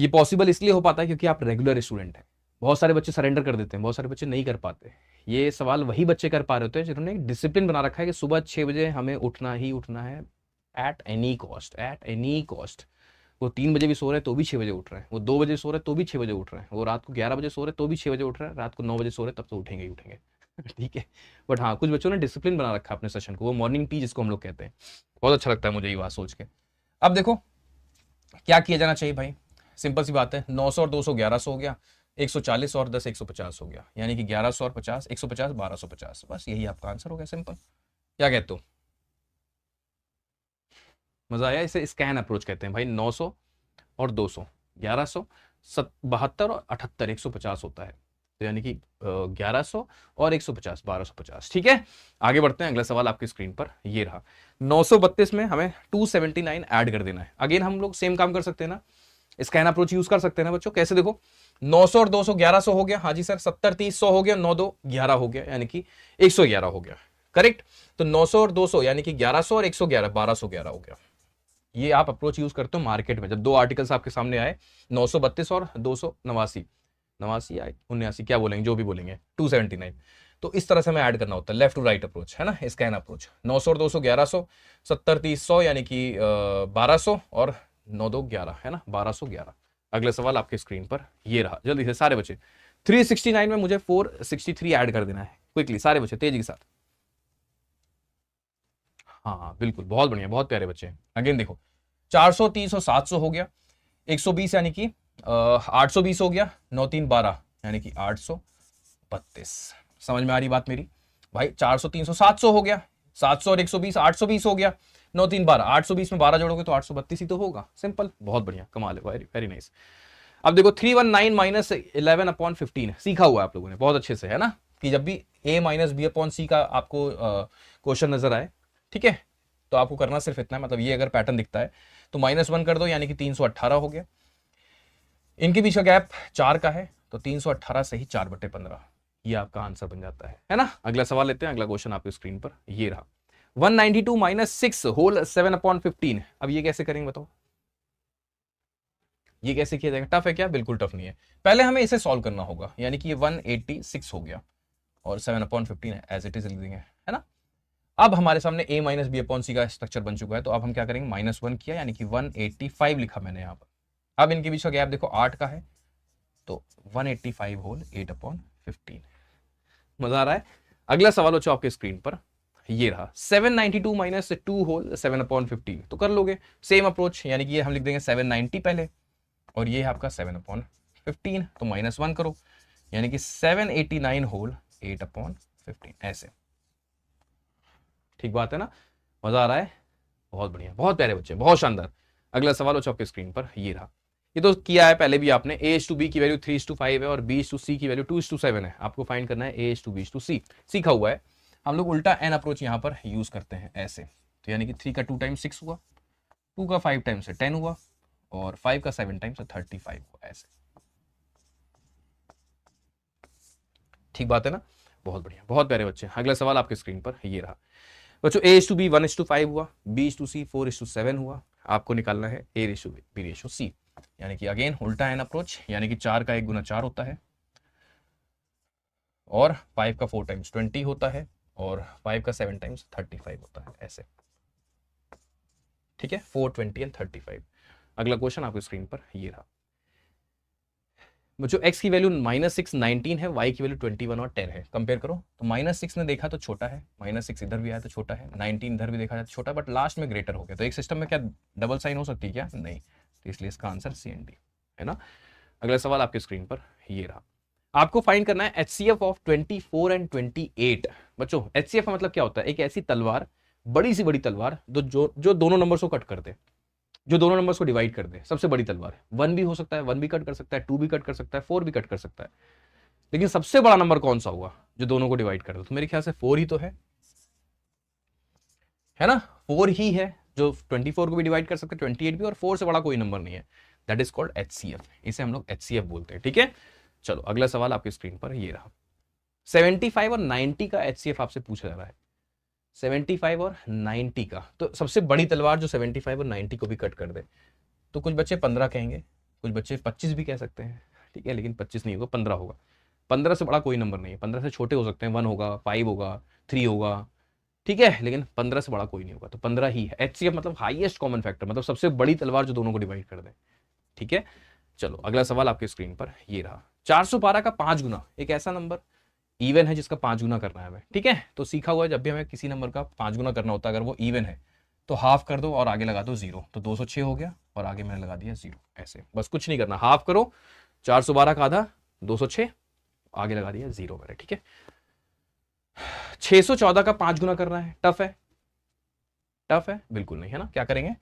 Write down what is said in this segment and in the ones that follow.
ये पॉसिबल इसलिए हो पाता है क्योंकि आप रेगुलर स्टूडेंट हैं। बहुत सारे बच्चे सरेंडर कर देते हैं, बहुत सारे बच्चे नहीं कर पाते। ये सवाल वही बच्चे कर पा रहे होते हैं जिन्होंने एक डिसिप्लिन बना रखा है कि सुबह 6 बजे हमें उठना ही उठना है, at any cost, at any cost. वो 3 बजे भी सो रहे हैं तो भी 6 बजे उठ रहे हैं, वो 2 बजे सो रहे हैं तो भी 6 बजे उठ रहे हैं, वो रात को 11 बजे सो रहे हैं तो भी 6 बजे उठ रहे हैं, रात को 9 बजे सो रहे हैं तब तो उठेंगे ही उठेंगे। ठीक है। बट हाँ, कुछ बच्चों ने डिसिप्लिन बना रखा है अपने सेशन को, वो मॉर्निंग टी जिसको हम लोग कहते हैं। बहुत अच्छा लगता है मुझे ये बात सोच के। अब देखो क्या किया जाना चाहिए भाई, सिंपल सी बात है, 900 और 200 1100 हो गया, 140 और 10 150 हो गया, यानी कि 1100 और 50 150 1250, बस यही आपका आंसर हो गया, सिंपल। क्या कहते हो, मजा आया? इसे स्कैन अप्रोच कहते हैं भाई। 900 और 200, 1100, 72 और 78, 150 होता है, तो यानी कि 1100 और 150 1250। ठीक है, आगे बढ़ते हैं। अगला सवाल आपकी स्क्रीन पर ये रहा। 932 में हमें 279 ऐड कर देना है। अगेन हम लोग सेम काम कर सकते हैं ना, स्कैन अप्रोच यूज कर सकते हैं ना बच्चों। कैसे, देखो 900 और 200 1100 हो गया, हाँ जी सर। 70 30 100 हो गया, 9 2 11 हो गया, यानी कि 111 हो गया, करेक्ट। तो 900 और 200 यानी कि 1100 और 111 1211 हो गया। ये आप अप्रोच यूज करते हो मार्केट में, जब दो आर्टिकल्स आपके सामने आए, 932 और 289, 89 या 79 क्या बोलेंगे, जो भी बोलेंगे, 279, तो इस तरह से हमें ऐड करना होता है, लेफ्ट टू राइट अप्रोच है ना, स्कैन अप्रोच। 900 और 200 1100, 70 30 100 यानी कि 1200, और 9 2 11 है ना, 1211। अगला सवाल आपके स्क्रीन पर ये रहा, जल्दी से सारे बच्चे। 369 में मुझे 463 ऐड कर देना है, क्विकली सारे बच्चे तेजी के साथ। हाँ बिल्कुल, बहुत बढ़िया, बहुत प्यारे बच्चे। अगेन देखो, 400 300 700 हो गया, 120 यानी कि 820 हो गया, 9 3 12 यानी कि 832। समझ में आ रही बात मेरी भाई? 400 300 700 हो गया, 700 और 120 820 हो गया, 9 3 12, 820 में 12 जोड़ोगे तो 832 ही तो होगा, सिंपल, बहुत बढ़िया, कमाल है, वेरी वेरी नाइस। अब देखो 319 माइनस 11 अपॉन 15 सीखा हुआ है आप लोगों ने बहुत अच्छे से, है ना, कि जब भी a माइनस बी अपॉन सी का आपको क्वेश्चन नजर आए, ठीक है, तो आपको करना सिर्फ इतना है, मतलब ये अगर पैटर्न दिखता है तो -1 कर दो, यानी कि 318 हो गया। इनके बीच का गैप 4 का है, तो 318 से ही 4/15, ये आपका आंसर बन जाता है ना। अगला सवाल लेते हैं, अगला क्वेश्चन आपकी स्क्रीन पर ये रहा। 192 माइनस 6 होल 7 अपॉन 15, अब ये कैसे करेंगे बताओ, ये कैसे किया जाएगा? टफ है क्या? बिल्कुल टफ नहीं है। पहले हमें इसे सॉल्व करना होगा, यानी कि ये 186 हो गया और 7/15 है, एज इट इज लिख देंगे, है ना। अब हमारे सामने a माइनस बी अपॉन सी का स्ट्रक्चर बन चुका है, तो अब हम क्या करेंगे, -1 किया, यानी कि 185 लिखा मैंने यहाँ पर। अब इनके बीच का गैप देखो 8 का है, तो 185 होल 8/15। मजा आ रहा है? अगला सवाल बच्चों आपके स्क्रीन पर ये रहा। 792 माइनस 2 होल 7/15, तो कर लोगे सेम अप्रोच, यानी कि ये हम लिख देंगे 790 पहले, और ये है आपका 7/15, तो -1 करो, यानी कि 789 होल 8/15, ऐसे। ठीक बात है ना, मजा आ रहा है? बहुत बढ़िया, बहुत प्यारे बच्चे, बहुत शानदार। अगला सवाल हो आपके स्क्रीन पर ये रहा। ये तो किया है पहले भी आपने, a/b की वैल्यू 3:5 है और b/c की वैल्यू 2:7 है। आपको फाइंड करना है a/b/c, सीखा हुआ है। हम लोग उल्टा n अप्रोच यहां पर यूज करते हैं, ऐसे। तो यानी कि 3 का 2 टाइम्स 6 हुआ, 2 का 5 टाइम्स से 10 हुआ, और 5 का 7 टाइम्स से 35 हुआ, ऐसे। ठीक बात है ना, बहुत बढ़िया, बहुत प्यारे बच्चे। अगला सवाल आपके स्क्रीन पर ये रहा बच्चों। a/b 1:5 हुआ, b/c 4:7 हुआ, आपको निकालना है a/b/c, यानी कि अगेन उल्टा एन अप्रोच, यानी कि 4 का 1 गुना 4 होता है, और 5 का 4 टाइम्स 20 होता है, और 5 का 7 टाइम्स 35 होता है, ऐसे। ठीक है, 4 20 एंड 35। अगला क्वेश्चन आपकी स्क्रीन पर ये रहा बच्चों। x की वैल्यू -6 19 है, y की वैल्यू 21 और 10 है। कंपेयर करो, तो -6 ने देखा तो छोटा है, -6 इधर भी आया तो छोटा है, 19 इधर भी देखा जाए तो छोटा, बट लास्ट में ग्रेटर हो गया, तो एक सिस्टम में क्या डबल साइन हो सकती है क्या? नहीं, तो इसलिए इसका आंसर CND है ना। अगला सवाल आपके स्क्रीन पर ये रहा। आपको फाइंड करना है HCF ऑफ 24 एंड 28। बच्चों HCF का मतलब क्या होता है? एक ऐसी तलवार, बड़ी सी बड़ी तलवार, जो दोनों नंबर्स को कट कर दे, जो दोनों नंबर्स को डिवाइड कर दे, सबसे बड़ी तलवार है। 1 भी हो सकता है, 1 भी कट कर सकता है, 2 भी कट कर सकता है, 4 भी कट कर सकता है, लेकिन सबसे बड़ा नंबर कौन सा हुआ जो दोनों को डिवाइड कर दे? तो मेरे ख्याल से 4 ही तो है ना, 4 ही है जो 24 को भी डिवाइड कर सकते हैं, 28 भी, और 4 से बड़ा कोई नंबर नहीं है। दैट इज कॉल्ड HCF, इसे हम लोग HCF बोलते हैं। ठीक है, चलो अगला सवाल आपकी स्क्रीन पर ये रहा। 75 और 90 का HCF आपसे पूछा जा रहा है, 75 और 90 का। तो सबसे बड़ी तलवार जो 75 और 90 को भी कट कर दे, तो कुछ बच्चे 15 कहेंगे, कुछ बच्चे 25 भी कह सकते हैं, ठीक है, लेकिन 25 नहीं होगा, 15 होगा। 15 से बड़ा कोई नंबर नहीं है, 15 से छोटे हो सकते हैं, 1 होगा, 5 होगा, 3 होगा, ठीक है, लेकिन 15 से बड़ा कोई नहीं होगा, तो 15 ही है। HCF मतलब हाईएस्ट कॉमन फैक्टर, मतलब सबसे बड़ी तलवार जो दोनों को डिवाइड कर दे, ठीक है। चलो अगला सवाल आपके स्क्रीन पर ये रहा, 412 का 5 गुना, एक ऐसा नंबर इवन है जिसका 5 गुना करना है हमें, ठीक है। तो सीखा हुआ है जब भी हमें किसी नंबर का 5 गुना करना होता है, अगर वो इवन है तो हाफ कर दो और आगे लगा दो 0, तो 206 हो गया और आगे मैंने लगा दिया 0, ऐसे बस कुछ नहीं करना, हाफ करो 412 का आधा 206, आगे लगा दिया 0 मैंने, ठीक है। 614 का 5 गुना करना है, टफ है, टफ है बिल्कुल नहीं है ना, क्या करेंगे,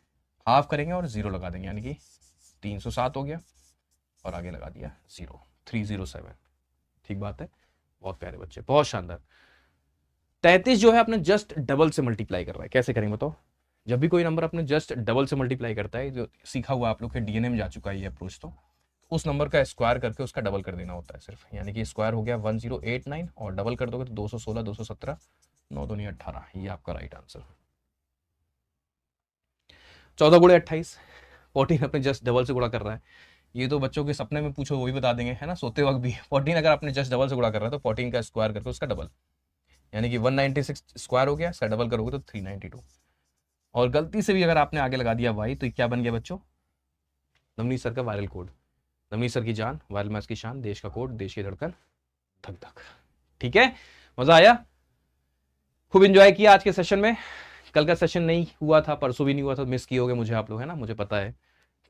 हाफ करेंगे और 0 लगा देंगे, यानी कि 307 हो गया और आगे लगा दिया 0, 307, ठीक बात है, बहुत प्यारे बच्चे, बहुत शानदार। 33 जो है अपने जस्ट डबल से मल्टीप्लाई कर रहा है, कैसे करेंगे बताओ। जब भी कोई नंबर अपने जस्ट डबल से मल्टीप्लाई करता है, जो सीखा हुआ आप लोग के डीएनए में जा चुका है ये अप्रोच, तो उस नंबर का स्क्वायर करके उसका डबल कर देना होता है सिर्फ, यानी कि स्क्वायर हो गया 1089 और डबल कर दोगे तो 216, 217, 9 दूनी 18, ये आपका राइट आंसर। 14 गुणे 28, 14 अपने जस्ट डबल से गुणा कर रहा है, ये तो बच्चों के सपने में पूछो वही बता देंगे, है ना, सोते वक्त भी। 14 अगर आपने जस्ट डबल से गुणा कर रहा है तो 14 का स्क्वायर करके उसका डबल, यानी कि 196 स्क्वायर हो गया, इसका डबल करोगे तो 392, और गलती से भी अगर आपने आगे लगा दिया वाई तो क्या बन गया बच्चों, नवनीत सर का वायरल कोड, नवनीत सर की जान, वायरल मैथ्स की शान, देश का कोड, देश की धड़कन, धक धक, ठीक है। मजा आया, खूब एंजॉय किया आज के सेशन में। कल का सेशन नहीं हुआ था, परसों भी नहीं हुआ था, मिस किए होगे मुझे आप लोग, है ना, मुझे पता है,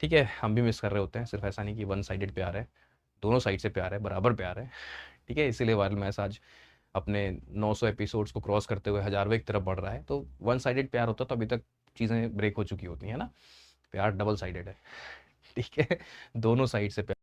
ठीक है, हम भी मिस कर रहे होते हैं, सिर्फ ऐसा नहीं कि वन साइडेड प्यार है, दोनों साइड से प्यार है, बराबर प्यार है, ठीक है, इसीलिए वायरल मैथ्स आज अपने 900 एपिसोड्स को क्रॉस करते हुए 1000वें की तरफ बढ़ रहा है। तो वन साइडेड प्यार होता तो अभी तक चीज़ें ब्रेक हो चुकी होती है ना, प्यार डबल साइडेड है, ठीक है, दोनों साइड से प्यार